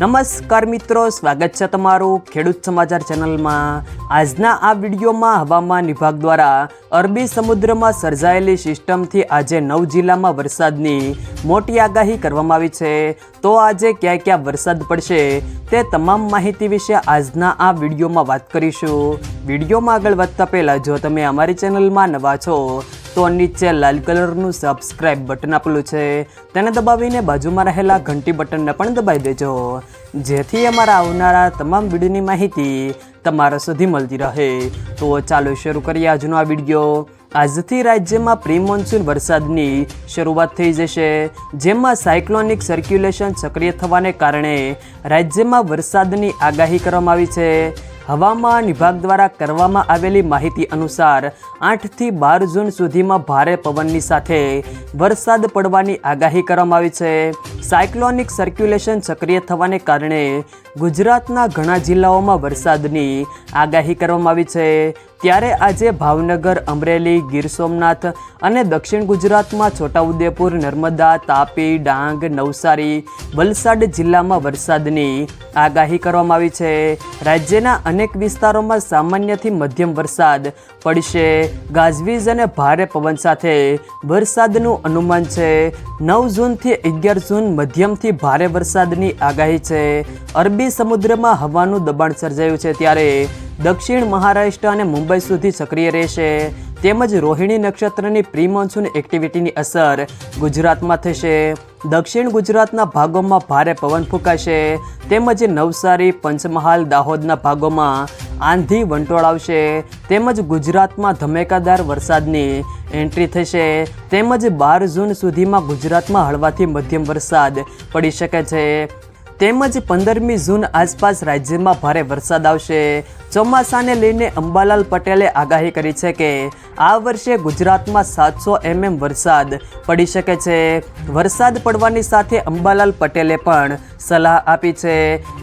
નમસ્કાર મિત્રો, સ્વાગત છે તમારું ખેડૂત સમાચાર ચેનલમાં। આજના આ વિડીયોમાં હવામાન વિભાગ દ્વારા અરબી સમુદ્રમાં સર્જાયેલી સિસ્ટમથી આજે 9 જિલ્લામાં વરસાદની મોટી આગાહી કરવામાં આવી છે। તો આજે ક્યાં ક્યાં વરસાદ પડશે તે તમામ માહિતી વિશે આજના આ વિડીયોમાં વાત કરીશું। વિડીયોમાં આગળ વધતા પહેલાં જો તમે અમારી ચેનલમાં નવા છો તો નીચે લાલ કલરનું સબસ્ક્રાઇબ બટન આપેલું છે, તેને દબાવીને બાજુમાં રહેલા ઘંટી બટનને પણ દબાવી દેજો, જેથી અમારા આવનારા તમામ વિડીયોની માહિતી તમારા સુધી મળતી રહે। તો ચાલો શરૂ કરીએ આજનો આ વિડીયો। આજથી રાજ્યમાં પ્રી મોન્સૂન વરસાદની શરૂઆત થઈ જશે, જેમાં સાયક્લોનિક સર્ક્યુલેશન સક્રિય થવાને કારણે રાજ્યમાં વરસાદની આગાહી કરવામાં આવી છે। હવામાન વિભાગ દ્વારા કરવામાં આવેલી માહિતી અનુસાર 8 થી 12 જૂન સુધીમાં ભારે પવનની સાથે વરસાદ પડવાની આગાહી કરવામાં આવી છે। સાયક્લોનિક સર્ક્યુલેશન સક્રિય થવાને કારણે ગુજરાતના ઘણા જિલ્લાઓમાં વરસાદની આગાહી કરવામાં આવી છે। ત્યારે આજે ભાવનગર, અમરેલી, ગીર સોમનાથ અને દક્ષિણ ગુજરાતમાં છોટાઉદેપુર, નર્મદા, તાપી, ડાંગ, નવસારી, વલસાડ જિલ્લામાં વરસાદની આગાહી કરવામાં આવી છે। રાજ્યના અનેક વિસ્તારોમાં સામાન્યથી મધ્યમ વરસાદ પડશે। ગાજવીજ અને ભારે પવન સાથે વરસાદનું અનુમાન છે। 9 જૂનથી 11 જૂન મધ્યમથી ભારે વરસાદની આગાહી છે। અરબી સમુદ્રમાં હવાનું દબાણ સર્જાયું છે, ત્યારે દક્ષિણ મહારાષ્ટ્ર અને મુંબઈ સુધી સક્રિય રહેશે, તેમજ રોહિણી નક્ષત્રની પ્રી મોન્સૂન એક્ટિવિટીની અસર ગુજરાતમાં થશે। દક્ષિણ ગુજરાતના ભાગોમાં ભારે પવન ફૂંકાશે, તેમજ નવસારી, પંચમહાલ, દાહોદના ભાગોમાં આંધી વંટોળ આવશે, તેમજ ગુજરાતમાં ધમાકેદાર વરસાદની એન્ટ્રી થશે, તેમજ 12 જૂન સુધીમાં ગુજરાતમાં હળવાથી મધ્યમ વરસાદ પડી શકે છે, તેમજ 15મી જૂન આસપાસ રાજ્યમાં ભારે વરસાદ આવશે। ચોમાસાને લઈને અંબાલાલ પટેલે આગાહી કરી છે કે આ વર્ષે ગુજરાતમાં 700 mm વરસાદ પડી શકે છે। વરસાદ પડવાની સાથે અંબાલાલ પટેલે પણ સલાહ આપી છે।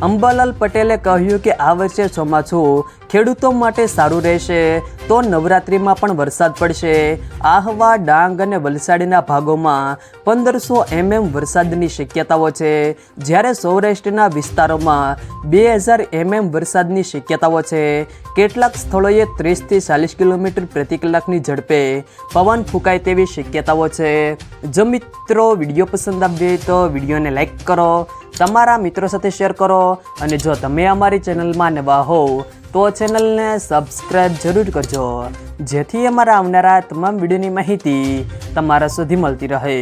અંબાલાલ પટેલે કહ્યું કે આ વર્ષે ચોમાસું ખેડૂતો માટે સારું રહેશે, તો નવરાત્રિમાં પણ વરસાદ પડશે। આહવા, ડાંગ અને વલસાડના ભાગોમાં 1500 mm વરસાદની શક્યતાઓ છે, જ્યારે સૌરાષ્ટ્રના વિસ્તારોમાં 2000 mm વરસાદની શક્યતાઓ છે। કેટલાક સ્થળોએ 30 થી 40 કિલોમીટર પ્રતિ કલાકની ઝડપે પવન ફૂંકાય તેવી શક્યતાઓ છે। જો મિત્રો વિડીયો પસંદ આવે તો વિડીયોને લાઈક કરો, તમારા મિત્રો સાથે શેર કરો, અને જો તમે અમારી ચેનલમાં નવા હોવ તો ચેનલને સબસ્ક્રાઈબ જરૂર કરજો, જેથી અમારા આવનારા તમામ વિડીયોની માહિતી તમારા સુધી મળતી રહે।